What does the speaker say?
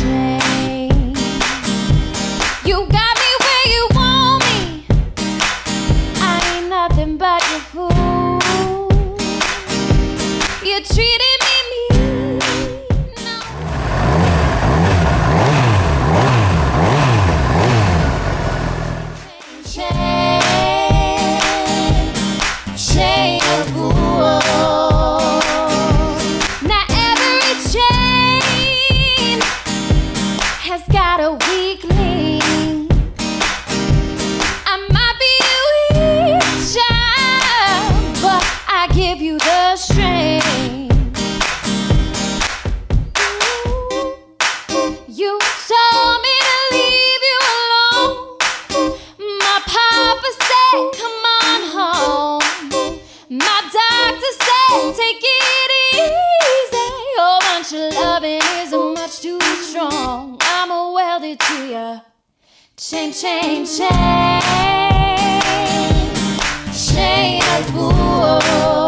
chain. You got me where you want me. I ain't nothing but your fool. You treated me mean. No. Chain of wool. Now every chain has got a weak link. I might be a weak child, but I give you the strength. You told me to leave you alone. My papa said, come on home. My doctor said, take it easy. Your bunch of loving is much too strong. I'm a welder to ya. Chain, chain, chain. Chain of wool.